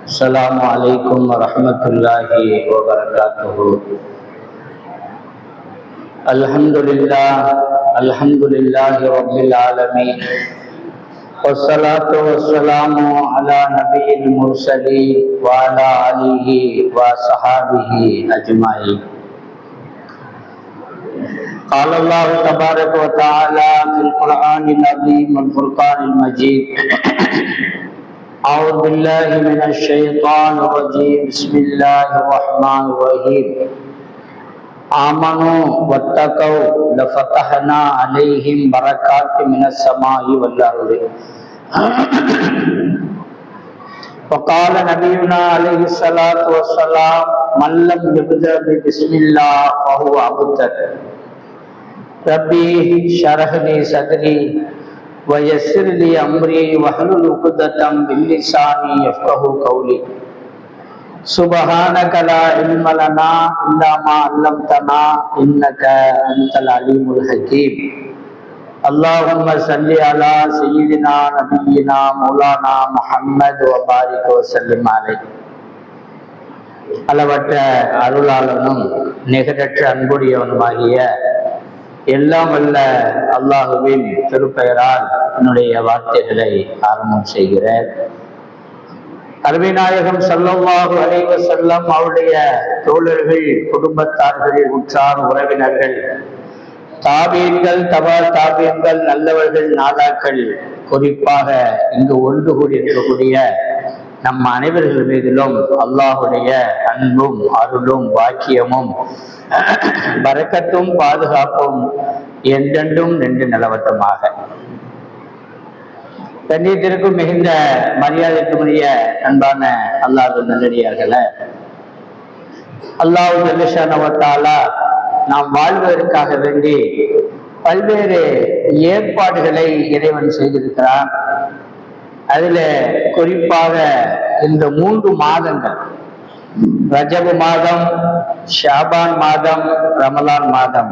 السلام عليكم ورحمة الله وبركاته. الحمد لله رب العالمين، والصلاة والسلام على نبي المرسلين وعلى آله وصحابه أجمعين. قال الله تبارك وتعالى في القرآن العظيم والفرقان المجيد: أعوذ بالله من الشيطان الرجيم. بسم الله الرحمن الرحيم. آمنوا واتقوا لفتحنا عليهم بركات من السماء والأرض. وقال نبينا عليه الصلاة والسلام: من لم يبدأ بسم الله فهو أبتر. ربي اشرح لي صدري ويسر لي أمري واحلل عقدة من لساني يفقهوا قولي. سبحانك لا علم لنا إلا ما علمتنا إنك أنت العليم الحكيم. اللهم صل على سيدنا نبينا مولانا محمد وبارك وسلم عليه. அளவற்ற அருளாளனும் நிகரற்ற அன்புடையவனுமாகிய எல்லாம் வல்ல அல்லாஹுவின் திருப்பெயரால் என்னுடைய வார்த்தைகளை ஆரம்பம் செய்கிறேன். அருமை நாயகம் ஸல்லல்லாஹு அலைஹி வஸல்லம் அவருடைய தோழர்கள், குடும்பத்தார்கள், உற்றார் உறவினர்கள், தாபீன்கள், தபா தாபீன்கள், நல்லவர்கள், நாதாக்கள், குறிப்பாக இங்கு ஒன்று கூடி இருக்கக்கூடிய நம் அனைவர்கள் மீதிலும் அல்லாஹுடைய அன்பும் அருளும் பாக்கியமும் பரக்கத்தும் பாதுகாப்பும் என்றென்றும் நின்று நிலவட்டமாக. கண்ணியத்திற்கும் மிகுந்த மரியாதைக்குரிய அன்பான அல்லாஹ் நல்லடியார்களே, அல்லாஹ் ஜல்ல வ தஆலா நாம் வாழ்வதற்காக வேண்டி பல்வேறு ஏற்பாடுகளை இறைவன் செய்திருக்கிறான். அதில் குறிப்பாக இந்த 3 மாதங்கள், ரஜபு மாதம், ஷாபான் மாதம், ரமலான் மாதம்,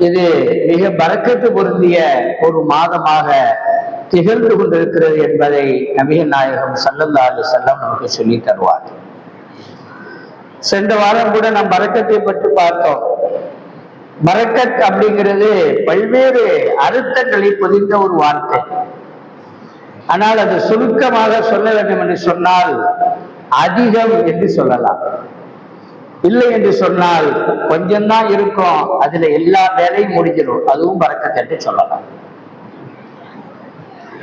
இது மிக பரக்கத்து பொருந்திய ஒரு மாதமாக திகழ்ந்து கொண்டிருக்கிறது என்பதை நபிகள் நாயகம் ஸல்லல்லாஹு அலைஹி வஸல்லம் நமக்கு சொல்லி தருவார். சென்ற வாரம் கூட நாம் பரக்கத்தை பற்றி பார்த்தோம். பரக்கத் அப்படிங்கிறது பல்வேறு அர்த்தங்களை பொதிந்த ஒரு வார்த்தை. ஆனால் அது சுருக்கமாக சொல்ல வேண்டும் என்று சொன்னால் அதிகம் என்று சொல்லலாம். இல்லை என்று சொன்னால் கொஞ்சம்தான் இருக்கும், அதுல எல்லா வேலையும் முடிஞ்சிடும், அதுவும் பரக்கத் என்று சொல்லலாம்.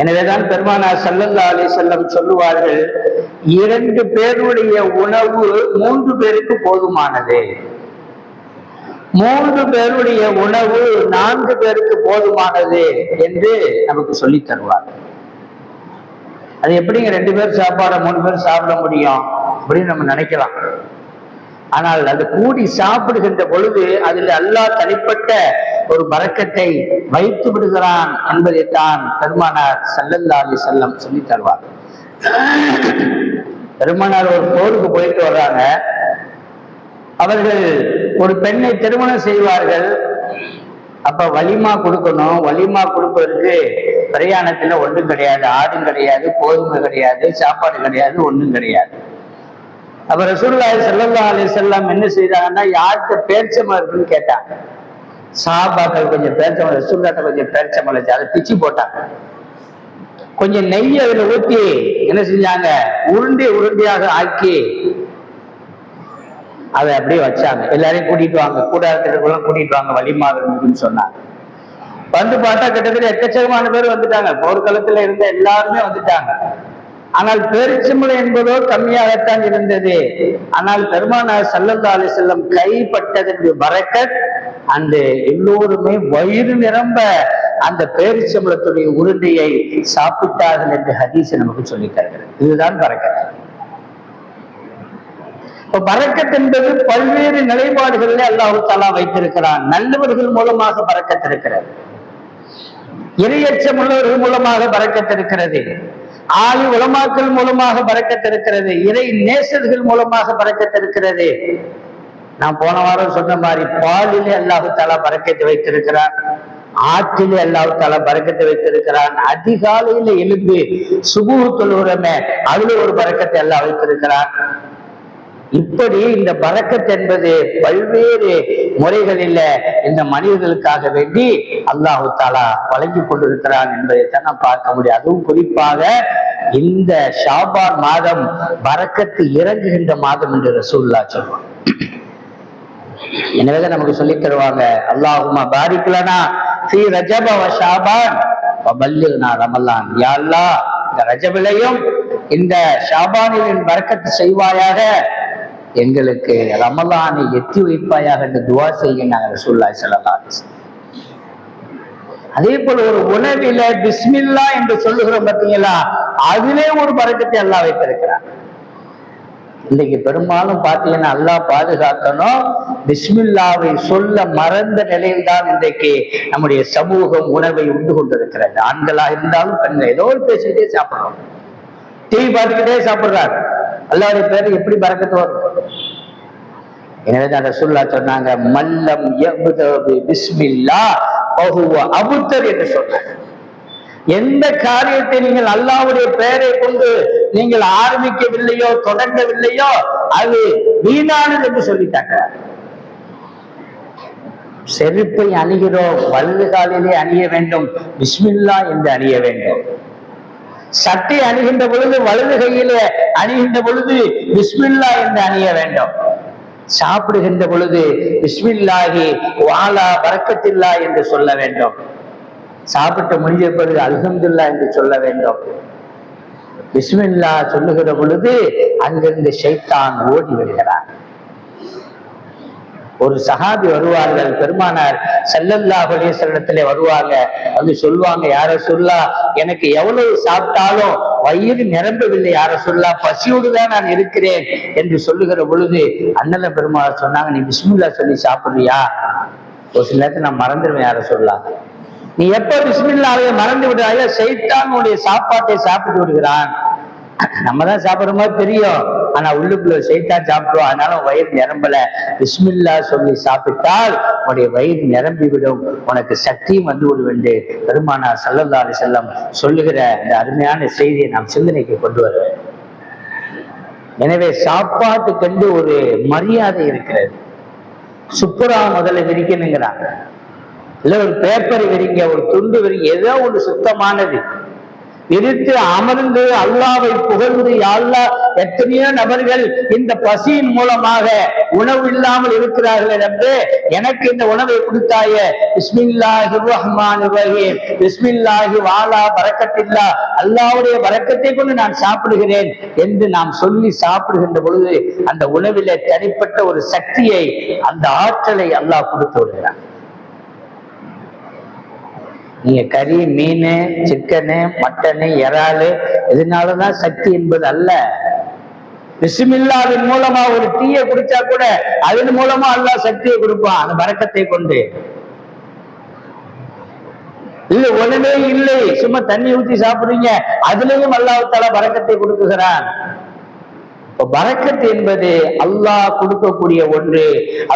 எனவேதான் பெருமானார் ஸல்லல்லாஹு அலைஹி வஸல்லம் சொல்லுவார்கள், 2 பேருடைய உணவு 3 பேருக்கு போதுமானது, 3 பேருடைய உணவு 4 பேருக்கு போதுமானது என்று நமக்கு சொல்லி தருவார். அது எப்படிங்க 2 பேர் சாப்பாட 3 பேர் சாப்பிட முடியும் அப்படின்னு நம்ம நினைக்கலாம். ஆனால் அது கூடி சாப்பிடுகின்ற பொழுது அதில் அல்லாஹ் தனிப்பட்ட ஒரு பரக்கத்தை வைத்து விடுகிறான் என்பதைத்தான் பெருமானார் ஸல்லல்லாஹு அலைஹி வஸல்லம் சொல்லி தருவார். பெருமானார் ஒரு போருக்கு போயிட்டு வர்றாங்க. அவர்கள் ஒரு பெண்ணை திருமணம் செய்வார்கள். அப்ப வலிமா கொடுக்கணும். வலிமா கொடுப்பதற்கு பிரயாணத்துல ஒன்றும் கிடையாது, ஆடும் கிடையாது, கோதுமை கிடையாது, சாப்பாடு கிடையாது, ஒன்றும் கிடையாது. அப்ப ரசூலுல்லாஹி ஸல்லல்லாஹு அலைஹி வஸல்லம் என்ன செய்தாங்கன்னா, யாருக்கு பேரிச்சம்பழம் இருக்குன்னு கேட்டாங்க. சஹாபாக்கள் கொஞ்சம் பேரிச்சம்பழம், ரசூலுல்லாஹ்ட்ட கொஞ்சம் பேரிச்சம்பழம் வச்சு அதை பிச்சு போட்டாங்க. கொஞ்சம் நெய் அதுல ஊற்றி என்ன செஞ்சாங்க, உருண்டை உருண்டையாக ஆக்கி அதை அப்படியே வச்சாங்க. எல்லாரையும் கூட்டிட்டு வாங்க, கூடாரத்திற்குள்ள கூட்டிட்டு வாங்க, வலிமா இருக்குன்னு சொன்னாங்க. வந்து பார்த்தா கிட்டத்தட்ட எக்கச்சக்கமான பேர் வந்துட்டாங்க. போர்க்களத்துல இருந்த எல்லாருமே வந்துட்டாங்க. ஆனால் பேரிச்சம்பழம் என்பதோ கம்மியாகத்தான் இருந்தது. ஆனால் பெருமானார் ஸல்லல்லாஹு அலைஹி வஸல்லம் கைப்பட்டதற்கு பரக்கத், அந்த எல்லோருமே வயிறு நிரம்ப அந்த பேரிச்சம்பழத்துடைய உருண்டையை சாப்பிட்டார்கள் என்று ஹதீஸ் நமக்கு சொல்லி தருகிறது. இதுதான் பரக்கத். பரக்கத் என்பது பல்வேறு நிலைப்பாடுகளில் அல்லாஹ் தஆலா வைத்திருக்கிறான். நல்லவர்கள் மூலமாக பரக்கத் இருக்கிறது, இறையச்சம் உள்ளவர்கள் மூலமாக பரக்கத் இருக்கிறது, ஆலி உலமாக்கள் மூலமாக பரக்கத் இருக்கிறது, இறை நேசர்கள் மூலமாக பரக்கத் இருக்கிறது. நான் போன வாரம் சொன்ன மாதிரி பாலிலே அல்லாஹ் தஆலா பரக்கத்தை வைத்திருக்கிறான். ஆற்றிலே அல்லாஹ் தஆலா பரக்கத்தை வைத்திருக்கிறான். அதிகாலையில எழுந்து சுபூஹ் தொழுகிறோமே, அதுல ஒரு பரக்கத்தை அல்லாஹ் வைத்திருக்கிறான். இப்படி இந்த பரக்கத் என்பது பல்வேறு முறைகளில் இந்த மனிதர்களுக்காக வேண்டி அல்லாஹு தஆலா வழங்கி கொண்டிருக்கிறான் என்பதைத்தான் நாம் பார்க்க முடியும். அதுவும் குறிப்பாக இந்த ஷாபான் மாதம் பரக்கத்து இறங்குகின்ற மாதம் என்று ரசூலுல்லாஹ் சொல்வாங்க. எனவேதான் நமக்கு சொல்லி தருவாங்க, அல்லாஹும்ம பாரிக் லனா ஃபீ ரஜப வ ஷாபான் வ பல்லிக்னா ரமலான். யா அல்லாஹ், இந்த ரஜபிலையும் இந்த ஷாபானின் பரக்கத்து செய்வாயாக, எங்களுக்கு ரமலானை எத்தி வைப்பாயாக என்று துவா செய்கின்றாங்க ரசூலுல்லாஹி ஸல்லல்லாஹு அலைஹி வஸல்லம். அதே போல ஒரு உணவில பிஸ்மில்லா என்று சொல்லுகிறோம் பார்த்தீங்களா, அதிலே ஒரு பரக்கத்தை அல்லாஹ் வைத்திருக்கிறார். இன்னைக்கு பெரும்பாலும் பார்த்தீங்கன்னா அல்லாஹ் பாதுகாக்கணும், பிஸ்மில்லாவை சொல்ல மறந்த நிலையில் தான் இன்றைக்கு நம்முடைய சமூகம் உணவை உண்டு கொண்டிருக்கிறது. ஆண்களா இருந்தாலும் பெண்கள் ஏதோ ஒரு பேசிக்கிட்டே சாப்பிடுறோம், டிவி பார்த்துக்கிட்டே சாப்பிடுறாங்க. அல்லாஹ்வுடைய பேரு எப்படி பரக்கத்து வரும்? எனவேதான் ரசூலுல்லாஹ் சொன்னாங்க, மல்லம் யப்த பிஸ்மில்லாஹ் ஃபஹுவ அபுத்தர் என்று சொன்னாங்க. எந்த காரியத்தை நீங்கள் அல்லாஹ்வுடைய பெயரை கொண்டு நீங்கள் ஆரம்பிக்கவில்லையோ, தொடங்கவில்லையோ, அது வீணானது என்று சொல்லிட்டாங்க. செருப்பை அணிகிறோம், வலது காலிலே அணிய வேண்டும், பிஸ்மில்லா என்று அணிய வேண்டும். சட்டை அணிகின்ற பொழுது வலது கையிலே அணிகின்ற பொழுது பிஸ்மில்லா என்று அணிய வேண்டும். சாப்பிடுகின்ற பொழுது பிஸ்மில்லாஹி வாலா பரக்கத்தில்லா என்று சொல்ல வேண்டும். சாப்பிட்டு முடிஞ்ச பிறகு அல்ஹம்துலில்லாஹ் என்று சொல்ல வேண்டும். பிஸ்மில்லா சொல்லுகிற பொழுது அங்கிருந்து ஷைத்தான் ஓடி விடுகிறார். ஒரு சஹாபி வருவார்கள், பெருமானார் ஸல்லல்லாஹு அலைஹி வஸல்லத்திலே வருவாங்க, வந்து சொல்லுவாங்க, யா ரசூலுல்லாஹ், எனக்கு எவ்வளவு சாப்பிட்டாலும் வயிறு நிரம்பவில்லை யா ரசூலுல்லாஹ், பசியோடுதான் நான் இருக்கிறேன் என்று சொல்லுகிற பொழுது அண்ணல பெருமானார் சொன்னாங்க, நீ பிஸ்மில்லா சொல்லி சாப்பிடுறியா? ஒரு சில நேரத்தில் நான் மறந்துடுவேன் யா ரசூலுல்லாஹ். நீ எப்ப பிஸ்மில்லாவை மறந்து விடுறாயோ, ஷைத்தான் உன்னுடைய சாப்பாட்டை சாப்பிட்டு விடுகிறான். நம்ம தான் சாப்பிடுற மாதிரி தெரியும், ஆனா உள்ளுக்குள்ள ஷைத்தான் சாப்பிடுவோம். அதனால வயிறு நிரம்பல. பிஸ்மில்லா சொல்லி சாப்பிட்டால் உன்னுடைய வயிறு நிரம்பி விடும், உனக்கு சக்தியும் வந்து விடும் என்று பெருமானார் ஸல்லல்லாஹு அலைஹி வஸல்லம் சொல்லுகிற இந்த அருமையான செய்தியை நாம் சிந்தனைக்கு கொண்டு வருவேன். எனவே சாப்பாட்டுக்கென்று ஒரு மரியாதை இருக்கிறது. சுப்புரா முதல்ல விரிக்கணுங்கிறாங்க, இல்ல ஒரு பேப்பர் விரிங்க, ஒரு துண்டு விரிங்க, ஏதோ ஒரு சுத்தமானது விரித்து அமர்ந்து அல்லாஹ்வை புகழ்ந்து, யா அல்லாஹ், எத்தனையோ நபர்கள் இந்த பசியின் மூலமாக உணவு இல்லாமல் இருக்கிறார்கள் என்று எனக்கு இந்த உணவை கொடுத்தாயே, பிஸ்மில்லாஹிர் ரஹ்மானிர் ரஹீம், பிஸ்மில்லாஹி வாலா பரக்கத்தில்லா, அல்லாஹ்வுடைய பரக்கத்தை கொண்டு நான் சாப்பிடுகிறேன் என்று நாம் சொல்லி சாப்பிடுகின்ற பொழுது அந்த உணவிலே தனிப்பட்ட ஒரு சக்தியை, அந்த ஆற்றலை அல்லாஹ் கொடுத்து விடுகிறான். நீங்க கறி, மீன், சிக்கனு, மட்டனு, இறாலு இதனாலதான் சக்தி என்பது அல்ல. பிஸ்மில்லாவின் மூலமா ஒரு டீயை குடிச்சா கூட அதன் மூலமா அல்லாஹ் சக்தியை கொடுப்பான், அந்த பரக்கத்தை கொண்டு. இல்ல ஒண்ணுமே இல்லை, சும்மா தண்ணி ஊற்றி சாப்பிடுறீங்க, அதுலயும் அல்லாஹ் தஆலா பரக்கத்தை கொடுக்குகிறான். பரக்கத் என்பது அல்லாஹ் கொடுக்கக்கூடிய ஒன்று.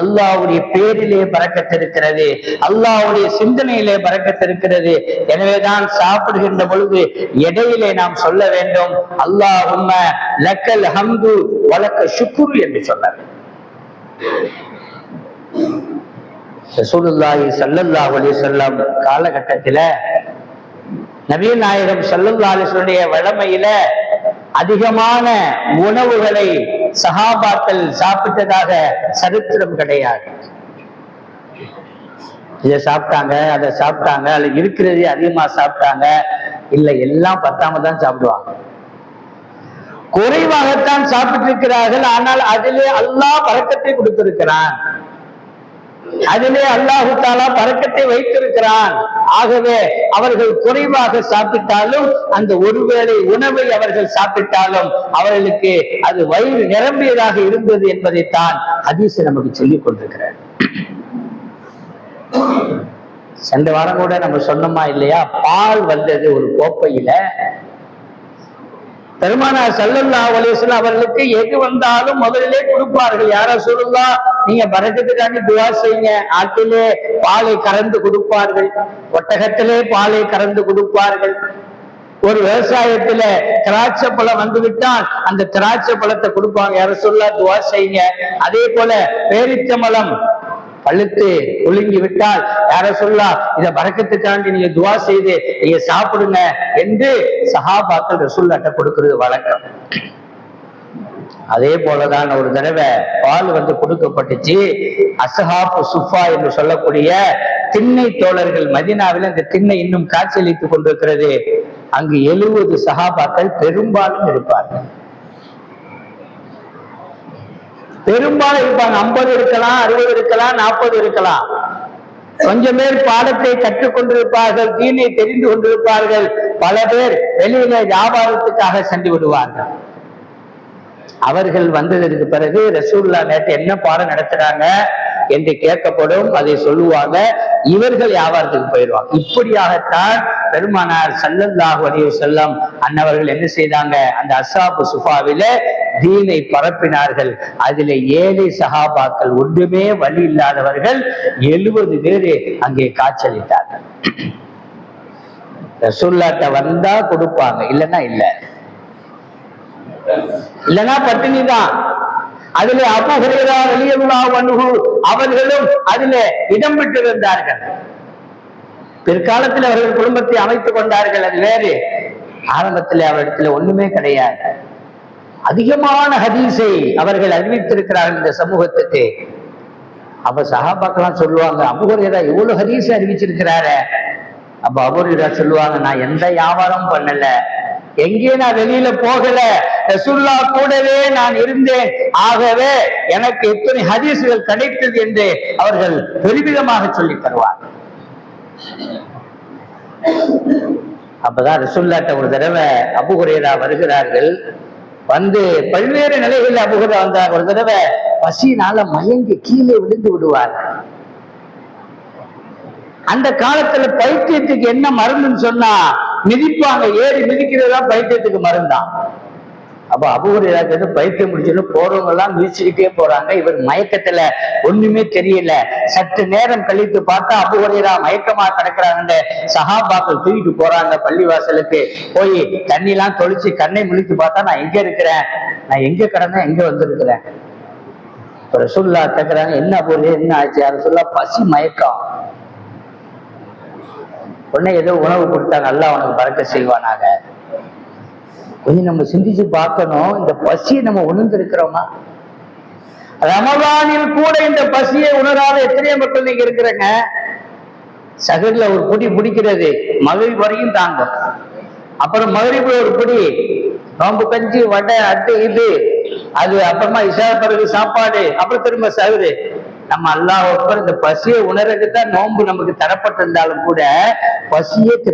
அல்லாஹ்வுடைய பேரிலே பரக்கத் இருக்கிறது, அல்லாஹ்வுடைய சிந்தனையிலே பரக்கத் இருக்கிறது. எனவேதான் சாப்பிடுகின்ற பொழுது இடையிலே நாம் சொல்ல வேண்டும், அல்லாஹும்ம லக்கல் ஹம்து வலக்க ஷுக்ரு என்று சொல்ல வேண்டும். ரசூலுல்லாஹி ஸல்லல்லாஹு அலைஹி வஸல்லம் காலகட்டத்தில நபிகள் நாயகம் ஸல்லல்லாஹு அலைஹி வஸல்லம் வழமையில அதிகமான உணவுகளை சஹாபாக்கள் சாப்பிட்டதாக சரித்திரம் கிடையாது. இதை சாப்பிட்டாங்க, அதை சாப்பிட்டாங்க, அல்ல இருக்கிறது அதிகமா சாப்பிட்டாங்க, இல்ல எல்லாம் பத்தாம தான் சாப்பிடுவாங்க. குறைவாகத்தான் சாப்பிட்டு இருக்கிறார்கள், ஆனால் அதிலே அல்லாஹ் பரக்கத்தை கொடுத்திருக்கிறான், அதிலே அல்லாஹு தஆலா பரக்கத்தை வைத்திருக்கிறான். ஆகவே அவர்கள் குறைவாக சாப்பிட்டாலும், அந்த ஒருவேளை உணவை அவர்கள் சாப்பிட்டாலும் அவர்களுக்கு அது வயிறு நிரம்பியதாக இருந்தது என்பதைத்தான் ஹதீஸ் நமக்கு சொல்லிக் கொண்டிருக்கிறார். சென்ற வாரம் கூட நம்ம சொன்னோமா இல்லையா, பால் வந்தது ஒரு கோப்பையில. பெருமானார் ஸல்லல்லாஹு அலைஹி வஸல்லம் அவர்களுக்கு எது வந்தாலும் முதலிலே கொடுப்பார்கள். யா ரசூலுல்லாஹ், நீங்க பரக்கத்துக்காண்டி துவா செய்யுங்க. ஆட்டிலே பாலை கறந்து கொடுப்பார்கள், ஒட்டகத்திலே பாலை கறந்து கொடுப்பார்கள். ஒரு விவசாயத்துல திராட்சை பழம் வந்து விட்டால் அந்த திராட்சை பழத்தை கொடுப்பாங்க, யார சொல்ல துவா செய்யுங்க. அதே போல பேரிச்சம்பழம் பழுத்து ஒழுங்கி விட்டால் யார சொல்லா இத பரக்கத்துக்காண்டி நீங்க துவா செய்து நீங்க சாப்பிடுங்க என்று சஹாபாக்கள் ரசூலுல்லாஹ்ட்ட கொடுக்கிறது வழக்கம். அதே போலதான் ஒரு தடவை பால் வந்து கொடுக்கப்பட்டுச்சு. அஸ்ஹாபு சுஃபா என்று சொல்லக்கூடிய திண்ணை தோழர்கள், மதீனாவில் இந்த திண்ணை இன்னும் காட்சியளித்துக் கொண்டிருக்கிறது. அங்கு 70 சஹாபாக்கள் பெரும்பாலும் இருப்பார்கள். பெரும்பாலும் இருப்பாங்க. 50 இருக்கலாம், 60 இருக்கலாம், 40 இருக்கலாம். கொஞ்சம் பேர் பாடத்தை கற்றுக் கொண்டிருப்பார்கள், தீனை தெரிந்து கொண்டிருப்பார்கள். பல பேர் வெளியில வியாபாரத்துக்காக சென்று விடுவார்கள். அவர்கள் வந்ததற்கு பிறகு ரசூலுல்லாஹ் நேற்று என்ன பாடம் நடத்துறாங்க என்று கேட்கப்படும். அதை சொல்லுவாங்க, இவர்கள் வியாபாரத்துக்கு போயிடுவாங்க. இப்படியாகத்தான் பெருமானார் ஸல்லல்லாஹு அலைஹி வஸல்லம் அன்னவர்கள் என்ன செய்தாங்க, அந்த அஸ்ஹாபு சுஃபாவில தீனை பரப்பினார்கள். அதுல 7 சஹாபாக்கள், ஒன்றுமே வழி இல்லாதவர்கள் 70 பேரு அங்கே காட்சியளித்தார்கள். ரசூலுல்லாஹ்ட்ட வந்தா கொடுப்பாங்க, இல்லைன்னா இல்லைன்னா பட்டினி தான். அதுல அபூ ஹுரைரா ரலியல்லாஹு அன்ஹு அவர்களும் அதுல இடம் பெற்றிருந்தார்கள். பிற்காலத்தில் அவர்கள் குடும்பத்தை அமைத்துக் கொண்டார்கள், அது வேறு. ஆரம்பத்தில் அவரிடத்துல ஒண்ணுமே கிடையாது. அதிகமான ஹதீஸை அவர்கள் அறிவித்திருக்கிறார்கள் இந்த சமூகத்துக்கு. அப்ப சஹாபாக்கெல்லாம் சொல்லுவாங்க, அபூ ஹுரைரா இவ்வளவு ஹதீஸ் அறிவிச்சிருக்கிறாரு. அப்ப அபூ ஹுரைரா சொல்லுவாங்க, நான் எந்த வியாபாரம் பண்ணல, எங்கே நான் வெளியில போகல, ரசூலுல்லாஹ் கூடவே நான் இருந்தேன், ஆகவே எனக்கு எத்தனை ஹதீஸ்கள் கிடைத்தது என்று அவர்கள் பெருமிதமாக சொல்லி தருவார். அப்பதான் ரசூலுல்லாஹ்ட்ட ஒரு தடவை அபூ ஹுரைரா வருகிறார்கள். வந்து பல்வேறு நிலைகளில் அபூ ஹுரைரா வந்தார். ஒரு தடவை பசியினால மயங்கி கீழே விழுந்து விடுவார்கள். அந்த காலத்துல பைத்தியத்துக்கு என்ன மருந்துன்னு சொன்னா மிதிப்பாங்க, ஏறி மிதிக்கிறதா பைத்தியத்துக்கு மருந்தான். அப்ப அபூ ஹுரைரா பைத்தியம் முடிச்சுன்னு போறவங்க எல்லாம் மிதிச்சுக்கிட்டே போறாங்க. இவர் மயக்கத்துல ஒண்ணுமே தெரியல. சற்று நேரம் கழித்து பார்த்தா அபூ ஹுரைரா மயக்கமா கிடக்குறாங்க. சஹாபாக்கள் தூக்கிட்டு போறாங்க பள்ளிவாசலுக்கு. போய் தண்ணி எல்லாம் தொளிச்சு கண்ணை முழித்து பார்த்தா நான் எங்க இருக்கிறேன், நான் எங்க கிடந்தேன், எங்க வந்திருக்கிறேன். ரசூலுல்லாஹ் கேக்குறாங்க, என்ன அபூ ஹுரைரா என்ன ஆச்சு? ரசூலுல்லாஹ் பசி மயக்கம். உடனே ஏதோ உணவு கொடுத்தாங்க, அல்லாஹ் உனக்கு பரக்கத் செய்வானாக. கொஞ்சம் நம்ம சிந்திச்சு பார்க்கணும், இந்த பசியை நம்ம உணர்ந்திருக்கிறோமா? ரமலானில் கூட இந்த பசியை உணராத எத்தனையோ மக்கள் நீங்க இருக்கிறங்க. சகர்ல ஒரு புடி பிடிக்கிறது மகிழ் வரையும் தாங்கும். அப்புறம் மகிழ்வுல ஒரு புடி நோம்பு கஞ்சி வடை அட்டு இது அது, அப்புறமா இஷா பிறகு சாப்பாடு, அப்புறம் திரும்ப சகுரு. நம்ம அல்லாஹ் அக்பர், இந்த பசியை உணர்றதுதான் நோன்பு நமக்கு தரப்பட்டிருந்தாலும் கூட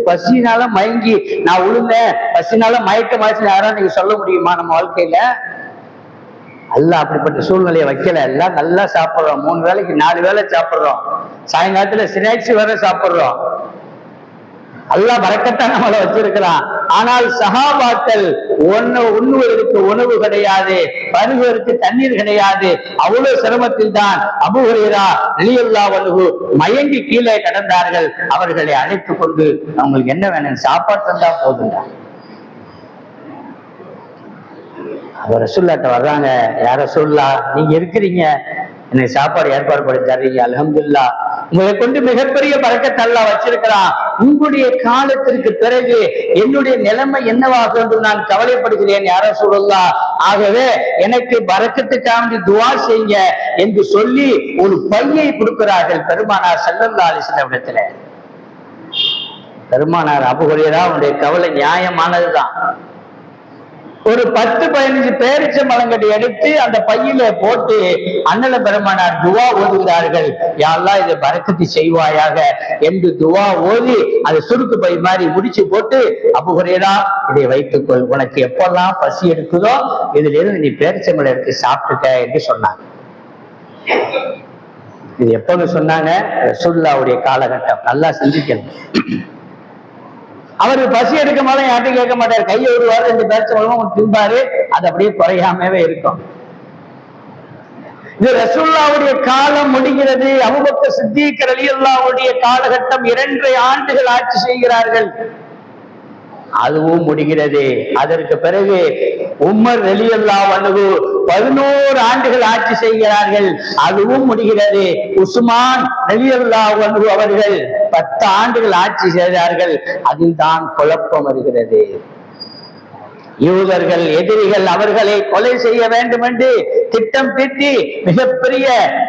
பசியினால மயங்கி நான் உளுந்தேன், பசினால மயக்கமாச்சு யாராவது நீங்க சொல்ல முடியுமா? நம்ம வாழ்க்கையில அல்லாஹ் அப்படிப்பட்ட சூழ்நிலையை வைக்கல. எல்லாம் நல்லா சாப்பிடுறோம், 3 வேளைக்கு 4 வேளை சாப்பிடுறோம், சாயங்காலத்துல ஸ்நாக்ஸ் வேற சாப்பிடுறோம். அல்லாஹ் பரக்கத்தான் நம்மளை வச்சிருக்கிறான். ஆனால் சஹாபாக்கள் உண்ணுவதற்கு உணவு கிடையாது, பருகுவதற்கு தண்ணீர் கிடையாது. அவ்வளவு சிரமத்தில் தான் அபூ ஹுரைரா ரலியல்லாஹு அன்ஹு மயங்கி கீழே கடந்தார்கள். அவர்களை அழைத்துக் கொண்டு அவங்களுக்கு என்ன வேணும், சாப்பாடு தந்தா போதுங்க. அவர் ரசூலுல்லாஹ்ட்ட வர்றாங்க, யார் ரசூலுல்லாஹ் நீங்க இருக்கிறீங்க, எனக்கு சாப்பாடு ஏற்பாடு பண்ணி தர்றீங்க, அல்ஹம்துலில்லாஹ், உங்களை கொண்டு மிகப்பெரிய பரக்கத் அல்லாஹ் வச்சிருக்கிறான். உங்களுடைய காலத்திற்கு பிறகு என்னுடைய நிலைமை என்னவாகும் என்று நான் கவலைப்படுகிறேன் யார் ரசூலுல்லாஹ். ஆகவே எனக்கு பரக்கத்துக்காக துஆ செய்யுங்க என்று சொல்லி ஒரு பையை கொடுக்கிறார்கள் பெருமானார் ஸல்லல்லாஹு அலைஹி வஸல்லம் இடத்துல. பெருமானார் அபூ ஹுரைரா உங்களுடைய கவலை நியாயமானதுதான். ஒரு 10-15 பேரிச்சம்பழங்கட்டி எடுத்து அந்த பையில போட்டு அண்ணல பெருமானார் துவா ஓதுகிறார்கள், யா அல்லாஹ் இதை பரக்கத்து செய்வாயாக என்று துவா ஓதி அதை சுருக்கு பை மாதிரி முடிச்சு போட்டு, அபூ ஹுரைரா இதை வைத்துக்கொள், உனக்கு எப்பெல்லாம் பசி எடுக்குதோ இதுல இருந்து நீ பேரிச்சம்பழம் எடுத்து சாப்பிட்டுக்க என்று சொன்னாங்க. இது எப்போது சொன்னாங்க? ரசூலுல்லாஹ்வுடைய காலகட்டம். நல்லா சிந்திக்கணும். அவருக்கு பசி எடுக்க மாட்டேன், யார்ட்டும் கேட்க மாட்டாரு, கையை விடுவாரு, 2 பேரிச்சம்பழமும் திம்பாரு, அது அப்படியே குறையாமவே இருக்கும். இது ரசூலுல்லாஹ்வுடைய காலம் முடிகிறது. அபூபக்கர் சித்தீக் ரலியல்லாஹுடைய காலகட்டம் 2.5 ஆண்டுகள் ஆட்சி செய்கிறார்கள், அதுவும் முடிகிறது. அதற்கு பிறகு உமர் ரலியல்லாஹு அன்ஹு 11 ஆண்டுகள் ஆட்சி செய்கிறார்கள், அதுவும் முடிகிறது. உஸ்மான் ரலியல்லாஹு அன்ஹு அவர்கள் 10 ஆண்டுகள் ஆட்சி செய்தார்கள். அதில் தான் குழப்பம் வருகிறது. யூதர்கள், எதிரிகள் அவர்களை கொலை செய்ய வேண்டும் என்று திட்டம் தீட்டி மிகப்பெரிய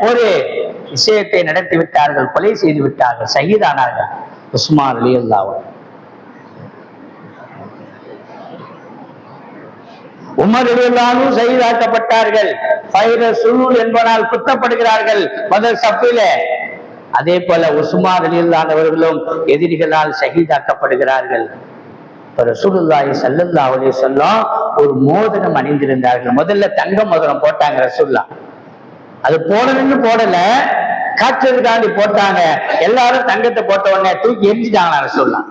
ஒரு விஷயத்தை நடத்தி விட்டார்கள், கொலை செய்து விட்டார்கள், ஷஹீதானார்கள் உஸ்மான் ரலியல்லாஹு அன்ஹு. உமர் ரலியல்லாஹு அன்ஹு ஷஹீதாக்கப்பட்டார்கள், ஃபைரசூல் என்பவனால் குத்தப்படுகிறார்கள் முதல் சஃபிலே. அதே போல உஸ்மான் ரலியல்லாஹு அன்ஹு அவர்களும் எதிரிகளால் ஷஹீதாக்கப்படுகிறார்கள். ரசூலுல்லாஹி ஸல்லல்லாஹு அலைஹி வஸல்லம் ஒரு மோதிரம் அணிந்திருந்தார்கள். முதல்ல தங்க மோதிரம் போட்டாங்க ரசூலுல்லாஹ். அது போடணும்னு போடல, காற்றுக்காண்டி போட்டாங்க. எல்லாரும் தங்கத்தை போட்ட உடனே தூக்கி எரிஞ்சிட்டாங்க ரசூலுல்லாஹ்.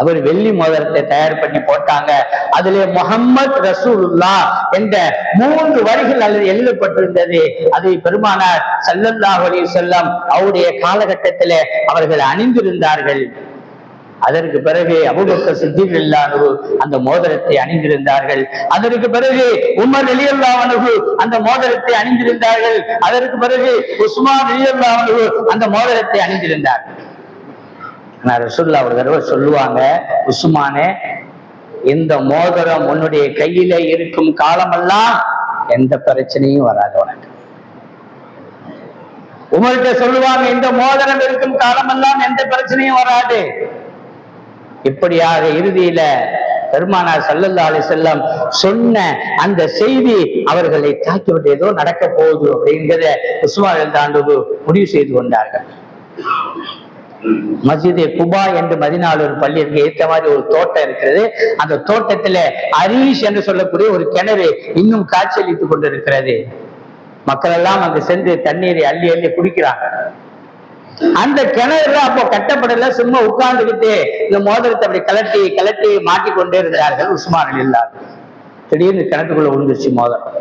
அவர் வெள்ளி மோதிரத்தை தயார் பண்ணி போட்டாங்க. அதிலே முஹம்மது ரசூலுல்லாஹ் என்ற 3 வரிகள் அல்லது எழுதப்பட்டிருந்தது. அதை பெருமானார் ஸல்லல்லாஹு அலைஹி வஸல்லம் அவருடைய காலகட்டத்திலே அவர்கள் அணிந்திருந்தார்கள். அதற்கு பிறகு அபூபக்கர் சித்தீக் ரலியல்லாஹு அன்ஹு அந்த மோதிரத்தை அணிந்திருந்தார்கள். அதற்கு பிறகு உமர் ரலியல்லாஹு அன்ஹு அந்த மோதிரத்தை அணிந்திருந்தார்கள். அதற்கு பிறகு உஸ்மான் ரலியல்லாஹு அன்ஹு அந்த மோதிரத்தை அணிந்திருந்தார்கள். ரசூலுல்லாஹ் ஒரு தடவை சொல்லுவாங்க, உஸ்மானே, இந்த மோதிரம் உன்னுடைய கையில இருக்கும் காலமெல்லாம் எந்த பிரச்சனையும் வராது உனக்கு. உமர்கிட்ட சொல்லுவாங்க, இந்த மோதிரம் இருக்கும் காலமெல்லாம் எந்த பிரச்சனையும் வராது. இப்படியாக இறுதியில பெருமானார் ஸல்லல்லாஹு அலைஹி வஸல்லம் சொன்ன அந்த செய்தி அவர்களை தாக்கிவிட்டு ஏதோ நடக்க போகுது அப்படிங்கிறத உஸ்மான் ரலியல்லாஹு அன்ஹு முடிவு செய்து கொண்டார்கள். மஸ்ஜிதே குபா என்று மதீனாவில் ஒரு பள்ளிக்கு ஏற்ற மாதிரி ஒரு தோட்டம் இருக்கிறது. அந்த தோட்டத்துல அரீஷ் என்று சொல்லக்கூடிய ஒரு கிணறு இன்னும் காட்சியளித்துக் கொண்டிருக்கிறது. மக்கள் எல்லாம் அங்கு சென்று தண்ணீரை அள்ளி அள்ளி குடிக்கிறாங்க. அந்த கிணறு அப்போ கட்டப்படல, சும்மா உட்கார்ந்துகிட்டு இந்த மோதிரத்தை அப்படி கலட்டி கலட்டி மாட்டிக்கொண்டே இருக்கிறார்கள் உஸ்மான் ரலியல்லாஹு அன்ஹு. திடீர்னு கிணத்துக்குள்ள விழுந்துருச்சு மோதிரம்.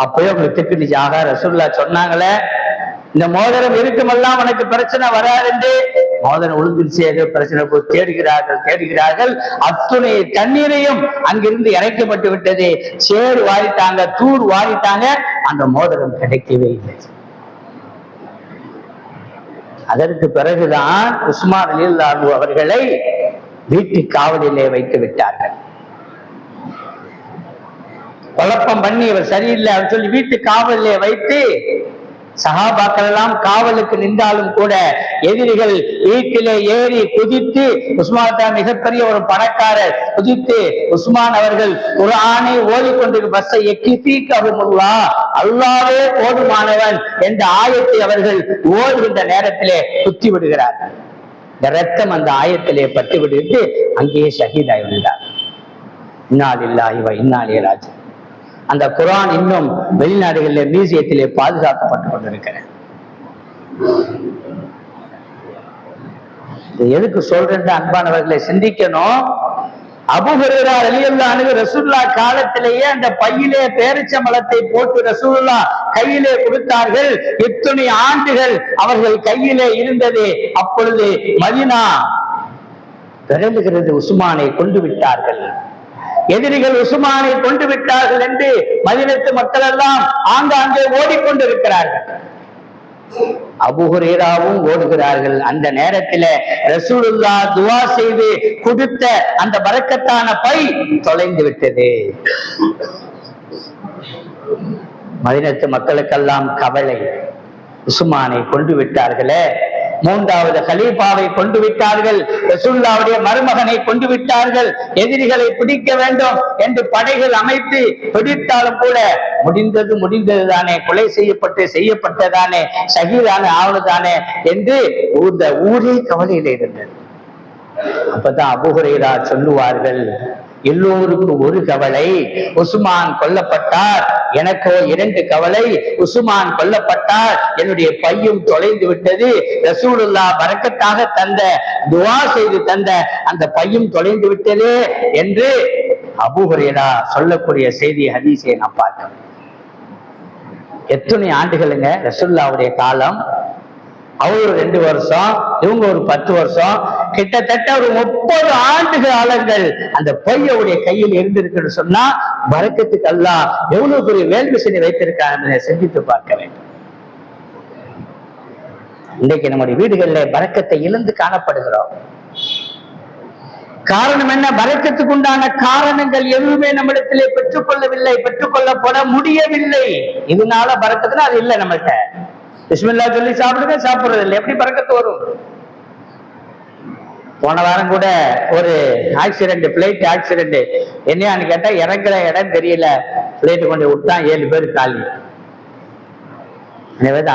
அப்பயே அவங்களுக்கு திட்டுச்சு, ஆகா ரசூலுல்லாஹ் சொன்னாங்களே இந்த மோதிரம் இருக்குமெல்லாம் உனக்கு பிரச்சனை வராது. மோதிரம் விழுந்துருச்சு, ஏதோ பிரச்சனை போய் தேடுகிறார்கள். அத்துணை தண்ணீரையும் அங்கிருந்து இறைக்கப்பட்டு விட்டது. சேர் வாரிட்டாங்க, தூர் வாரிட்டாங்க, அந்த மோதிரம் கிடைக்கவே இல்லை. அதற்கு பிறகுதான் உஸ்மான் ரலியல்லாஹு அன்ஹு அவர்களை வீட்டு காவலிலே வைத்து விட்டார்கள். குழப்பம் பண்ணி இவர் சரியில்லை அப்படின்னு சொல்லி வீட்டு காவலிலே வைத்து சஹாபாக்கள் எல்லாம் காவலுக்கு நின்றாலும் கூட எதிரிகள் வீட்டிலே ஏறி குதித்து, உஸ்மான் தான் மிகப்பெரிய ஒரு பணக்காரர், குதித்து உஸ்மான் அவர்கள் குர்ஆனை ஓதிக்கொண்டு பஸ்ஸை யக்ஃபீகஹுமுல்லாஹ், அல்லாஹ்வே போதுமானவன் என்ற ஆயத்தை அவர்கள் ஓதுகின்ற நேரத்திலே குத்தி விடுகிறார். இந்த ரத்தம் அந்த ஆயத்திலே பட்டு விடுத்து அங்கேயே ஷஹீதாகி விடுகிறார். இன்னா லில்லாஹி வ இன்னா இலைஹி ராஜிஊன். அந்த குர்ஆன் இன்னும் வெளிநாடுகளில் மியூசியத்திலே பாதுகாக்கப்பட்டு கொண்டிருக்கிறது. எதுக்கு சொல்றேன் அன்பானவர்களை சிந்திக்கணும். அபூ ஹுரைரா ரலியல்லாஹு அன்ஹு ரசூலுல்லாஹ் காலத்திலேயே அந்த பையிலே பேரிச்சம்பழத்தை போட்டு ரசூலுல்லாஹ் கையிலே கொடுத்தார்கள். எத்தனை ஆண்டுகள் அவர்கள் கையிலே இருந்தது. அப்பொழுது மதீனா விரலுகிறது, உஸ்மானை கொண்டு விட்டார்கள். எதிரிகள் உஸ்மானை கொண்டு விட்டார்கள் என்று மதீனத்து மக்கள் எல்லாம் ஆங்காங்கே ஓடிக்கொண்டிருக்கிறார்கள். அபூ ஹுரைராவும் ஓடுகிறார்கள். அந்த நேரத்தில் ரசூலுல்லாஹ் துஆ செய்து கொடுத்த அந்த பரக்கத்தான பை தொலைந்து விட்டது. மதீனத்து மக்களுக்கெல்லாம் கவலை, உஸ்மானை கொண்டு விட்டார்களே, 3வது கலீஃபாவை கொண்டு விட்டார்கள், ரசூலுல்லாஹ்வுடைய மருமகனை கொண்டு விட்டார்கள், எதிரிகளை பிடிக்க வேண்டும் என்று படைகள் அமைத்து பிடித்தாலும் கூட முடிந்தது தானே, கொலை செய்யப்பட்டதானே, ஷஹீதான ஆவதுதானே என்று இந்த ஊரே கவலையில இருந்தது. அப்பதான் அபூ ஹுரைரா சொல்லுவார்கள், எல்லோருக்கும் ஒரு கவலை, உஸ்மான் கொல்லப்பட்டார், எனக்கோ 2 கவலை. உஸ்மான் கொல்லப்பட்டார், என்னுடைய பையும் தொலைந்து விட்டது, ரசூலுல்லாஹ் பரக்கத்தாக தந்த துஆ செய்து தந்த அந்த பையும் தொலைந்து விட்டது என்று அபூ ஹுரைரா சொல்லக்கூடிய செய்தி ஹதீஸை நாம் பார்க்கிறோம். எத்தனை ஆண்டுகளுங்க ரசூலுல்லாஹ்வுடைய காலம். அவர் ஒரு 2 வருஷம், இவங்க ஒரு 10 வருஷம், கிட்டத்தட்ட ஒரு 30 ஆண்டு காலங்கள் அந்த பொய்யவுடைய கையில் இருந்திருக்குன்னு சொன்னா பரக்கத்துக்கு அல்லாஹ் எவ்வளவு பெரிய வேள்விசனை வைத்திருக்காங்க சிந்தித்து பார்க்க வேண்டும். இன்றைக்கு நம்முடைய வீடுகளில் பரக்கத்தை இழந்து காணப்படுகிறோம். காரணம் என்ன? பரக்கத்துக்கு உண்டான காரணங்கள் எதுவுமே நம்மிடத்திலே பெற்றுக்கொள்ளவில்லை, பெற்றுக்கொள்ளப்பட முடியவில்லை. இதனால பரக்கத்துனா அது இல்லை நம்மகிட்ட. பிஸ்மில்லா சொல்லி சாப்பிடுங்க, சாப்பிடுறது இல்லை, எப்படி பரக்கத்து வரும்? போன வாரம் கூட ஒரு ஆக்சிடென்ட், பிளைட் ஆக்சிடென்ட். என்னையான்னு கேட்டா இறங்குற இடம் தெரியல, பிளைட் கொண்டு விட்டான், 7 பேர் காலி.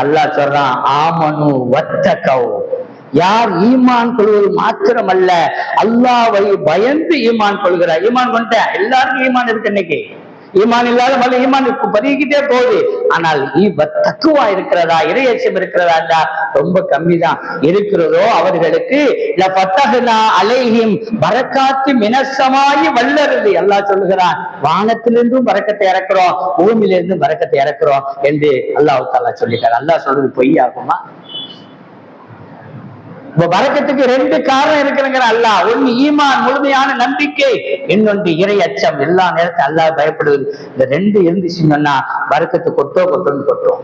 அல்லாஹ் சொல்றான், ஆமனு வத்தகவ், யார் ஈமான் கொள்வது மாத்திரமல்ல அல்லாஹ்வை பயந்து ஈமான் கொள்கிறார். ஈமான் கொண்ட எல்லாருக்கும் ஈமான் இருக்கு. இன்னைக்கு ஈமான் இல்லாத மல்ல ஈமான் பதுகிக்கிட்டே போகுது. ஆனால் தக்குவா இருக்கிறதா, இறையச்சம் இருக்கிறதா ரொம்ப கம்மி தான். இருக்கிறதோ அவர்களுக்கு அலைஹிம் பரக்காத்து மினசமாயி வல்லருது. அல்லாஹ் சொல்லுகிறான், வானத்திலிருந்தும் பரக்கத்தை இறக்குறோம், பூமியிலிருந்தும் பரக்கத்தை இறக்குறோம் என்று அல்லாஹ் தஆலா சொல்லிட்டார். அல்லாஹ் சொல்றது பொய்யாகுமா? பரக்கத்துக்கு 2 காரணம் இருக்குங்கிற அல்லாஹ். ஒன்னு ஈமான், முழுமையான நம்பிக்கை, இன்னொன்று இறை அச்சம், எல்லா நேரத்தையும் அல்லாஹ் பயப்படுவது. இந்த 2 இருந்துச்சுங்கன்னா பரக்கத்து கொட்டோன்னு கொட்டும்.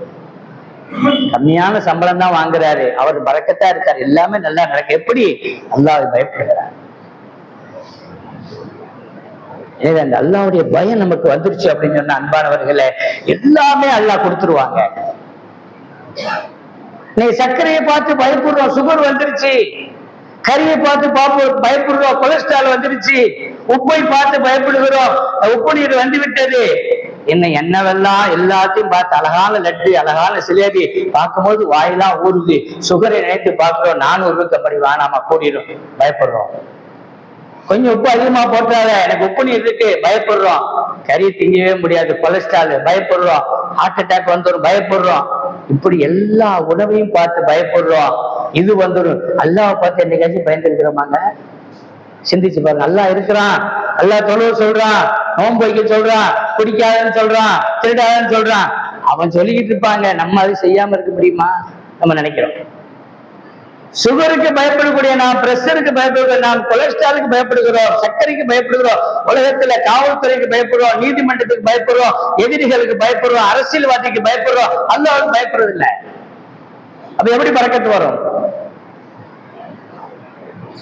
கம்மியான சம்பளம் தான் வாங்குறாரு, அவர் பரக்கத்தா இருக்காரு, எல்லாமே நல்லா நடக்க. எப்படி? அல்லாஹ்வை பயப்படுகிறார். எனவே அந்த அல்லாஹ்வுடைய பயம் நமக்கு வந்துருச்சு அப்படின்னு சொன்னா அன்பானவர்களே, எல்லாமே அல்லாஹ் கொடுத்துருவாங்க. நீ சர்க்கரையை பார்த்து பயப்படுறோம், சுகர் வந்துருச்சு. கறியை பார்த்து பயப்படுறோம், கொலஸ்ட்ரால் வந்துருச்சு. உப்பை பார்த்து பயப்படுகிறோம், உப்பு நீர் வந்து விட்டது. என்னவெல்லாம் எல்லாத்தையும் பார்த்து அழகான லட்டு, அழகான சிலேபி பார்க்கும்போது வாயெல்லாம் ஊறுது. சுகரை நினைத்து பார்க்கிறோம், 400 ரூபாய் வேணாமா கூடிடும், பயப்படுறோம். கொஞ்சம் உப்பு அதிகமா போட்டாத, எனக்கு உப்பு நீர் இருக்கு, பயப்படுறோம். கறி திங்கவே முடியாது, கொலஸ்ட்ரால், பயப்படுறோம். ஹார்ட் அட்டாக் வந்துடும், பயப்படுறோம். இப்படி எல்லா உணவையும் பார்த்து பயப்படுறோம். இது வந்துடும். அல்லாஹ்வை பார்த்து என்னைக்காச்சும் பயந்துருக்கிறோமாங்க? சிந்திச்சு பாருங்க. அல்லாஹ் இருக்கிறான், அல்லாஹ் தொழுவ சொல்றான், நோன்பு வைக்க சொல்றான், குடிக்காதன்னு சொல்றான், திருடாதன்னு சொல்றான். அவன் சொல்லிக்கிட்டு இருப்பாங்க, நம்ம அது செய்யாம இருக்க முடியுமா? நம்ம நினைக்கிறோம். சுகருக்கு பயப்படக்கூடிய நாம், பிரஷருக்கு பயப்படுகிறோம், நாம் கொலஸ்ட்ராலுக்கு பயப்படுகிறோம், சர்க்கரைக்கு பயப்படுகிறோம், உலகத்துல காவல்துறைக்கு பயப்படுறோம், நீதிமன்றத்துக்கு பயப்படுறோம், எதிரிகளுக்கு பயப்படுறோம், அரசியல்வாதிக்கு பயப்படுறோம், அல்லாஹ்வுக்கு பயப்படுறது இல்லை. அப்ப எப்படி பரக்கத்து வரும்?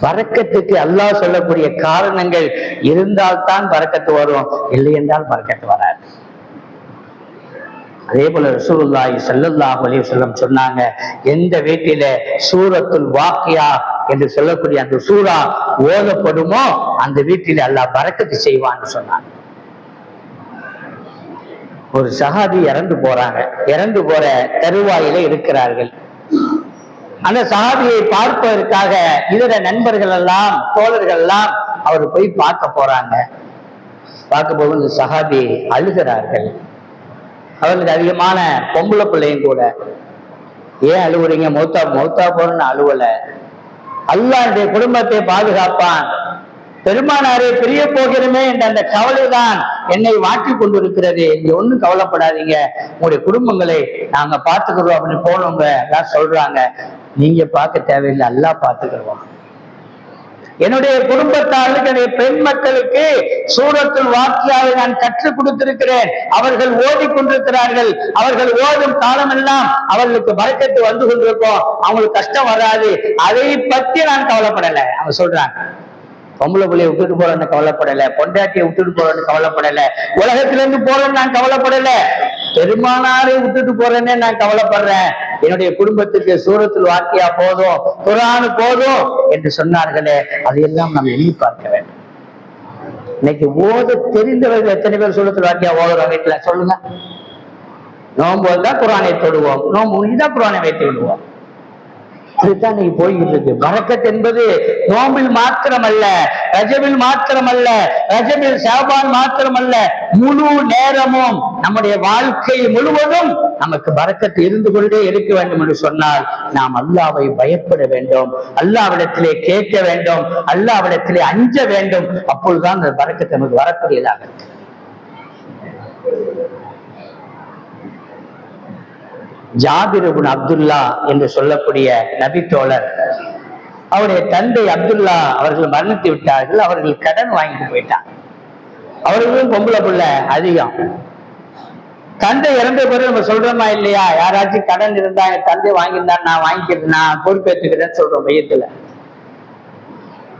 பரக்கத்துக்கு அல்லாஹ் சொல்லக்கூடிய காரணங்கள் இருந்தால்தான் பரக்கத்து வரும், இல்லை என்றால் பரக்கத்து வராது. அதே போல ரசூலுல்லாஹி ஸல்லல்லாஹு அலைஹி வஸல்லம் சொன்னாங்க, எந்த வீட்டில சூரத்துல் வாக்கியா என்று சொல்லக்கூடிய அந்த சூரா ஓதப்படுமோ அந்த வீட்டில அல்லாஹ் பரக்கத்து செய்வான்னு சொன்னாங்க. ஒரு சஹாபி இறந்து போறாங்க, இறந்து போற தருவாயில இருக்கிறார்கள். அந்த சஹாபியை பார்ப்பதற்காக இதர நண்பர்கள் எல்லாம், தோழர்கள் எல்லாம் அவர் போய் பார்க்க போறாங்க. பார்க்க போது இந்த சஹாபி அழுகிறார்கள். அவர்களுக்கு அதிகமான பொம்பளை பிள்ளையும் கூட. ஏன் அழுவுறீங்க? மௌத்தா போறன்னு அழுவல. அல்லாஹ் என்னுடைய குடும்பத்தை பாதுகாப்பான், பெருமானாரே பிரிய போகிறோமே என்ற அந்த கவலைதான் என்னை வாட்டி கொண்டிருக்கிறது. நீங்க ஒண்ணும் கவலைப்படாதீங்க, உங்களுடைய குடும்பங்களை நாங்க பார்த்துக்கிறோம் அப்படின்னு போனவங்க எல்லாம் சொல்றாங்க. நீங்க பார்க்க தேவையில்லை, அல்லாஹ் பார்த்துக்கிறோம். என்னுடைய குடும்பத்தாருக்கு, என்னுடைய பெண் மக்களுக்கு சூரத்துல் வாக்கியாவை நான் கற்றுக் கொடுத்திருக்கிறேன். அவர்கள் ஓடிக்கொண்டிருக்கிறார்கள். அவர்கள் ஓடும் காலமெல்லாம் அவர்களுக்கு பரக்கத்து வந்து கொண்டிருக்கும், அவங்களுக்கு கஷ்டம் வராது. அதை பத்தி நான் கவலைப்படலை. அவங்க சொல்றாங்க, பொம்பளை பிள்ளைய விட்டுட்டு போறேன்னு கவலைப்படலை, பொண்டாட்டியை விட்டுட்டு போறேன்னு கவலைப்படலை, உலகத்திலிருந்து போறேன்னு நான் கவலைப்படலை, பெருமானாரை விட்டுட்டு போறேன்னே நான் கவலைப்படுறேன். என்னுடைய குடும்பத்துக்கு சூரத்துல் வாக்கியா போதும், குர்ஆன் போதும் என்று சொன்னார்களே, அதையெல்லாம் நாம் எண்ணி பார்க்க வேண்டும். இன்னைக்கு ஓத தெரிந்தவர்கள் எத்தனை பேர் சூரத்துல் வாக்கியா ஓதுறோம் வீட்டுல? சொல்லுங்க. நோன்பு வந்தா குர்ஆனை தொடுவோம், நோன்பு முடிஞ்சுதான் குர்ஆனை வைத்து விடுவோம். அதுதான் நீங்க போய்கிட்டு இருக்கு. பரக்கத் என்பது நோம்பில் மாத்திரமல்ல, ரஜபில் மாத்திரமல்ல, ரஜபில் ஷாபான் மாத்திரமல்ல, முழு நேரமும் நம்முடைய வாழ்க்கை முழுவதும் நமக்கு பரக்கத் இருந்து கொண்டே இருக்க வேண்டும் என்று சொன்னால் நாம் அல்லாஹ்வை பயப்பட வேண்டும், அல்லாஹ்விடத்திலே கேட்க வேண்டும், அல்லாஹ்விடத்திலே அஞ்ச வேண்டும். அப்பொழுதுதான் அந்த பரக்கத் நமக்கு வரக்கூடியதாக இருக்கு. ஜாபிர் இப்னு அப்துல்லா என்று சொல்லக்கூடிய நபி தோழர், அவருடைய தந்தை அப்துல்லா அவர்கள் மரணித்து விட்டார்கள். அவர்கள் கடன் வாங்கிட்டு போயிட்டாங்க. அவர்களும் பொம்பளை பிள்ளை அதிகம். தந்தை இறந்த பிறகு நம்ம சொல்றோமா இல்லையா, யாராச்சும் கடன் இருந்தா என் தந்தை வாங்கியிருந்தா நான் வாங்கிக்கிறேன், நான் பொறுப்பேற்றுக்கிறேன்னு சொல்றோம் மையத்துல.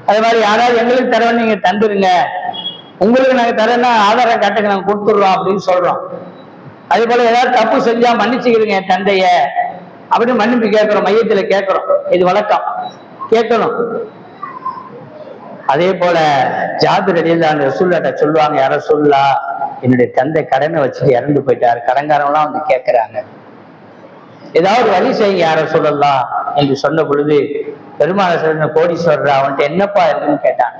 அது மாதிரி யாராவது எங்களுக்கு தரவன் நீங்க தந்துருங்க, உங்களுக்கு நாங்க தரேன்னா ஆதாரம் காட்டுங்க நாங்க கொடுத்துடுறோம் அப்படின்னு சொல்றோம். அதே போல ஏதாவது தப்பு செஞ்சா மன்னிச்சுக்கிறீங்க என் தந்தைய அப்படின்னு மன்னிப்பு கேட்கிறோம், மையத்துல கேட்கிறோம். இது வழக்கம், கேட்கணும். அதே போல ஜாபிர் ரலியல்லாஹு அன்ஹு ரசூலுல்லாஹ்ட்ட சொல்லுவாங்க, யார ரசூலுல்லாஹ் என்னுடைய தந்தை கடனை வச்சுட்டு இறந்து போயிட்டாரு, கடன்காரங்களாம் வந்து கேட்கிறாங்க, ஏதாவது வழி செய்யுங்க யார ரசூலுல்லாஹ் என்று சொன்ன பொழுது பெருமாள் சொல்ற கோடீஸ்வரர் அவன்கிட்ட என்னப்பா இருக்குன்னு கேட்டாங்க.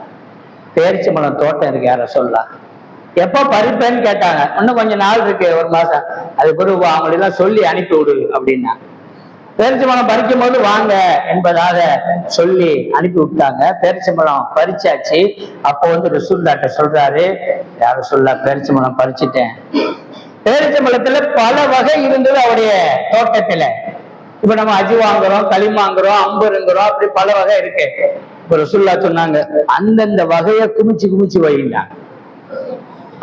பேரிச்சம்பழம் தோட்டம் இருக்கு யார ரசூலுல்லாஹ். எப்ப பறிப்பேன்னு கேட்டாங்க. இன்னும் கொஞ்சம் நாள் இருக்கு, ஒரு மாசம், அது பிறகு அவங்களெல்லாம் சொல்லி அனுப்பி விடு அப்படின்னா. பேரிச்சம்பழம் பறிக்கும் போது வாங்க என்பதாக சொல்லி அனுப்பி விட்டாங்க. பேரிச்சம்பழம் பறிச்சாச்சு. அப்போ ரசூலுல்லாஹ்ட்ட சொல்றாரு, யார ரசூலுல்லாஹ் பேரிச்சம்பழம் பறிச்சுட்டேன். பேரிச்சம்பழத்துல பல வகை இருந்தது அவருடைய தோட்டத்துல. இப்ப நம்ம அஜி வாங்குறோம், களி வாங்குறோம், அம்பருங்கிறோம், அப்படி பல வகை இருக்கு. இப்ப ரசூலுல்லாஹ் சொன்னாங்க, அந்தந்த வகையை குமிச்சு குமிச்சு வைங்க.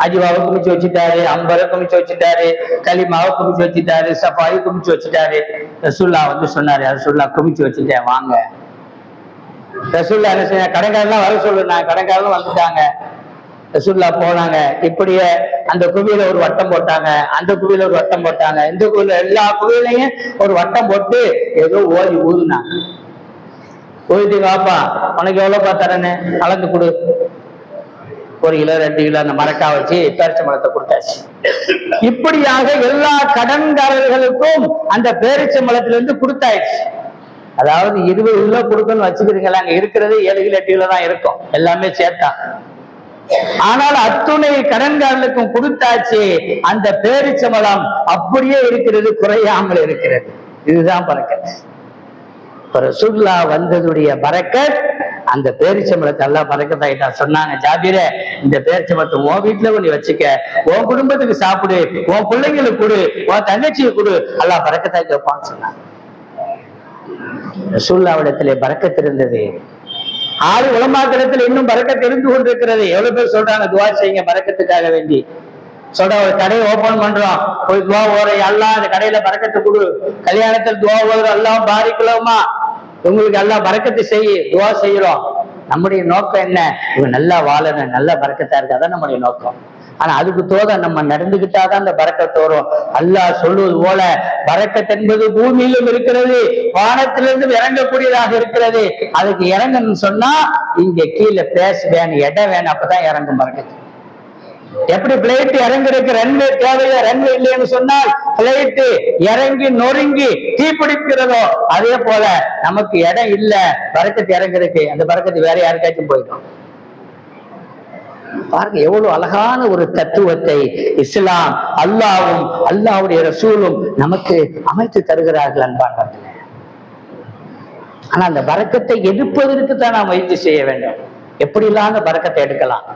அஜிவாவை குமிச்சு வச்சுட்டாரு, அம்பரை குமிச்சு வச்சுட்டாரு, களிமாவை குமிச்சு வச்சுட்டாரு, சஃபாயை குமிச்சு வச்சுட்டாரு. ரசூலுல்லாஹ் சொன்னாரு, ரசூலுல்லாஹ் குமிச்சு வச்சுட்டேன் வாங்க. ரசூலுல்லாஹ் என்ன செய்ய, கடைக்காரெல்லாம் வர சொல்லுனாங்க. கடைக்காரெல்லாம் வந்துட்டாங்க. ரசூலுல்லாஹ் போனாங்க. இப்படியே அந்த குவியில ஒரு வட்டம் போட்டாங்க, அந்த குவியில ஒரு வட்டம் போட்டாங்க, இந்த குவியில எல்லா குவியிலையும் ஒரு வட்டம் போட்டு ஏதோ ஓதி ஊதுனாங்க. ஊதி வாப்பா உனக்கு எவ்வளவுப்பா தரேன்னு கலந்து கொடு. 1 கிலோ 2 கிலோ அந்த மரக்கா வச்சு பேரிச்சம்பழத்தை கொடுத்தாச்சு. இப்படியாக எல்லா கடன்காரர்களுக்கும் அந்த பேரிச்சம்பழத்திலிருந்து கொடுத்தாச்சு. அதாவது 20 கிலோ கொடுக்கணும்னு வச்சுக்கிறீங்களா, அங்க இருக்கிறது 7 கிலோ 8 கிலோ தான் இருக்கும், எல்லாமே சேர்த்தா. ஆனால் அத்துணை கடன்காரர்களுக்கும் கொடுத்தாச்சு. அந்த பேரிச்சம்பழம் அப்படியே இருக்கிறது, குறையாமல் இருக்கிறது. இதுதான் பரக்கத். ரசூலுல்லாஹ் வந்ததுடைய பரக்கத் அந்த பேரிச்சம்பழத்தை எல்லாம் பறக்கத்தாயிட்டா. சொன்னாங்க, ஜாபிரே இந்த பேரிச்சம்பழத்தை உன் வீட்டுல நீ வச்சுக்க, உன் குடும்பத்துக்கு சாப்பிடு, உன் பிள்ளைங்களுக்கு கொடு, உன் தங்கச்சியை கொடு, எல்லாம் பறக்கத்தாய் வைப்பான்னு சொன்னாங்க. ரசூலுல்லாஹ்விடத்திலே பரக்கத் இருந்தது. ஆறு உலமாக்களிடத்துல இன்னும் பரக்கத் இருந்து கொண்டிருக்கிறது. எவ்வளவு பேர் சொல்றாங்க துவா செய்யுங்க பரக்கத்துக்காக வேண்டி. சொல்ற ஒரு கடையை ஓபன் பண்றோம், போய் துவா ஓர எல்லாம் அந்த கடையில பரக்கத்தை கொடு, கல்யாணத்தில் துவா ஓதுறோம், எல்லாம் பாரிக்கலாமா உங்களுக்கு எல்லாம் பரக்கத்தை செய்ய துவா செய்யறோம். நம்முடைய நோக்கம் என்ன, இவன் நல்லா வாழணும், நல்லா பரக்கத்தா இருக்கு, அதான் நம்முடைய நோக்கம். ஆனா அதுக்கு தோத நம்ம நடந்துகிட்டாதான் அந்த பரக்கத்து வரும். அல்லாஹ் சொல்லுவது போல பரக்கத் என்பது பூமியிலும் இருக்கிறது, வானத்திலிருந்து இறங்கக்கூடியதாக இருக்கிறது. அதுக்கு இறங்கணும்னு சொன்னா இங்க கீழே பிளேஸ் வேணும், இடம் வேணும், அப்பதான் இறங்கும் பரக்கத்து. எப்படி பிளைட் இறங்குறதுக்கு ரன்வே தேவையா, ரன்வே இல்லைன்னு சொன்னால் பிளைட் இறங்கி நொறுங்கி தீப்பிடிக்கிறதோ அதே போல நமக்கு இடம் இல்ல பரக்கத்து இறங்குறதுக்கு, அந்த பரக்கத்து வேற யாருக்காச்சும் போயிடும். பாருங்க எவ்வளவு அழகான ஒரு தத்துவத்தை இஸ்லாம் அல்லாவும் அல்லாஹ்வுடைய ரசூலும் நமக்கு அமைத்து தருகிறார்கள் அன்பானவர்களே. ஆனா அந்த பரக்கத்தை எடுப்பதற்கு தான் நாம் முயற்சி செய்ய வேண்டும். எப்படி இல்லாத பரக்கத்தை எடுக்கலாம்.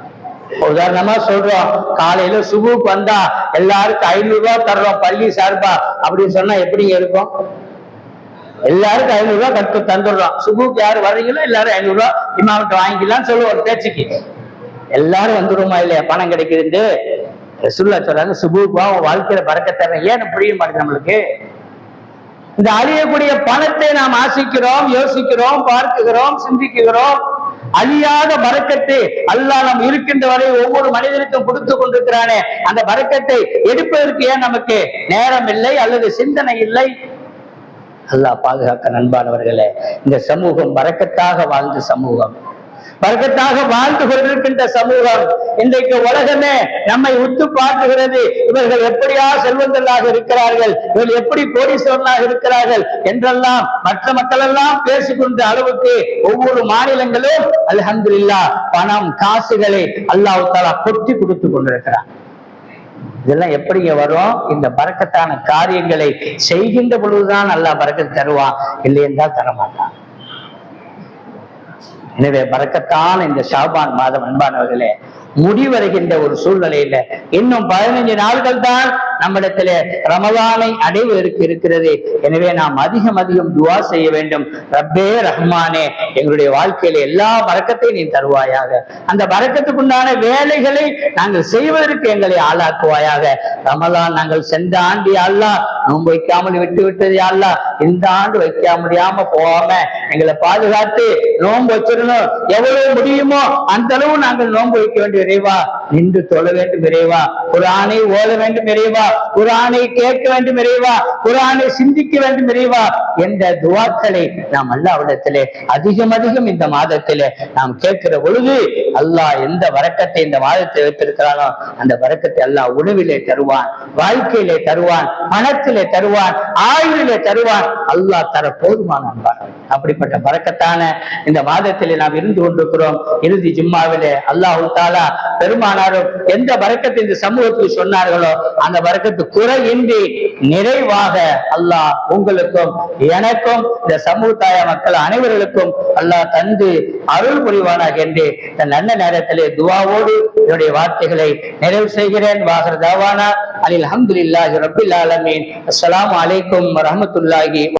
உதாரணமா சொல்றோம், காலையில சுபுக்கு வந்தா எல்லாருக்கும் 500 ரூபாய் தர்றோம் பள்ளி சார்பா அப்படின்னு சொன்னா எப்படிங்க இருக்கும்? எல்லாருக்கும் 500 ரூபாய் கட்டு தந்துடுறோம். சுபுக்கு யாரு வர்றீங்களோ எல்லாரும் 500 ரூபாய் இமாமட்ட வாங்கிக்கலாம்னு சொல்லுவோம் ஒரு பேச்சுக்கு. எல்லாரும் வந்துருமா இல்லையா பணம் கிடைக்குதுன்னு. ரசூலுல்லாஹ் சொல்றாங்க, சுபுக்கு உன் வாழ்க்கையில பரக்கத் தர்றேன். ஏன்னு புரிய மாட்டேங்குது நம்மளுக்கு. இந்த அழியக்கூடிய பணத்தை நாம் ஆசிக்கிறோம், யோசிக்கிறோம், பார்க்குகிறோம், சிந்திக்கிறோம். அழியாத பரக்கத்தை அல்லாஹ் நாம் இருக்கின்ற வரை ஒவ்வொரு மனிதனுக்கும் கொடுத்து கொண்டிருக்கிறானே, அந்த பரக்கத்தை எடுப்பதற்கு ஏன் நமக்கு நேரம் இல்லை அல்லது சிந்தனை இல்லை? அல்லாஹ் பாதுகாக்க. நண்பானவர்களே, இந்த சமூகம் பரக்கத்தாக வாழ்ந்த சமூகம், பரக்கத்தாக வாழ்ந்து கொண்டிருக்கின்ற சமூகம். இன்றைக்கு உலகமே நம்மை உத்து பார்க்குகிறது. இவர்கள் எப்படியா செல்வந்தர்களாக இருக்கிறார்கள், இவர்கள் எப்படி கோடீஸ்வரனாக இருக்கிறார்கள் என்றெல்லாம் மற்ற மக்கள் எல்லாம் பேசிக்கொண்ட அளவுக்கு ஒவ்வொரு மாநிலங்களும் அல்ஹம்துலில்லாஹ் பணம் காசுகளை அல்லாஹ் தஆலா கொட்டி கொடுத்து கொண்டிருக்கிறார். இதெல்லாம் எப்படிங்க வரும்? இந்த பரக்கத்தான காரியங்களை செய்கின்ற பொழுதுதான் அல்லாஹ் பரக்கத் தருவான், இல்லை என்றால் தரமாட்டான். எனவே பரக்கத்தான இந்த ஷாபான் மாதம் அன்பானவர்களே முடிவடைகின்ற ஒரு சூழ்நிலையில இன்னும் 15 நாட்கள் தான் நம்மிடத்திலே ரமலானை அடைவதற்கு இருக்கிறது. எனவே நாம் அதிகம் அதிகம் துவா செய்ய வேண்டும். ரப்பே ரஹ்மானே, எங்களுடைய வாழ்க்கையில எல்லா பரக்கத்தையும் நீ தருவாயாக. அந்த பரக்கத்துக்குண்டான வேலைகளை நாங்கள் செய்வதற்கு எங்களை ஆளாக்குவாயாக. ரமலான் நாங்கள் சென்ற ஆண்டு அல்லாஹ் நோன்பு வைக்காமல் விட்டு விட்டது அல்லாஹ், இந்த ஆண்டு வைக்க முடியாம போகாம எங்களை பாதுகாத்து நோன்பு வச்சிடணும். எவ்வளவு முடியுமோ அந்த அளவு நாங்கள் நோன்பு வைக்க வேண்டும் இறைவா. நின்று தொழ வேண்டும் இறைவா. குர்ஆனை ஓத வேண்டும் இறைவா. குர்ஆனை கேட்க வேண்டும் இறைவா. குர்ஆனை சிந்திக்க வேண்டும் இறைவா என்ற துஆக்களை நாம் அல்லாஹ்விடத்திலே அதிகம் அதிகம் இந்த மாதத்திலே நாம் கேட்கிற பொழுது அல்லாஹ் எந்த வரக்கத்தை இந்த மாதத்தை வைத்திருக்கிறானோ அந்த வரக்கத்தை அல்லாஹ் உணவிலே தருவான், வாழ்க்கையிலே தருவான், பணத்திலே தருவான், ஆயுளிலே தருவான். அல்லாஹ் தர போதுமான அன்பான். அப்படிப்பட்ட பரக்கத்தான இந்த மாதத்திலே நாம் இருந்து கொண்டிருக்கிறோம். இறுதி ஜும்மாவிலே அல்லாஹ் தஆலா பெருமானாரும் எந்த பரக்கத்தை இந்த சமூகத்துக்கு சொன்னார்களோ அந்த பரக்கத்து குறையின்றி நிறைவாக அல்லாஹ் உங்களுக்கும் எனக்கும் இந்த சமூகத்தாய மக்கள் அனைவர்களுக்கும் அல்லாஹ் தந்து அருள் புரிவானாக என்று தன் நல்ல நேரத்திலே துஆவோடு என்னுடைய வார்த்தைகளை நிறைவு செய்கிறேன். வாஹிர் தாவானா அல்ஹம்துலில்லாஹி ரப்பில் ஆலமீன். அஸ்ஸலாமு அலைக்கும் வரஹ்மத்துல்லாஹி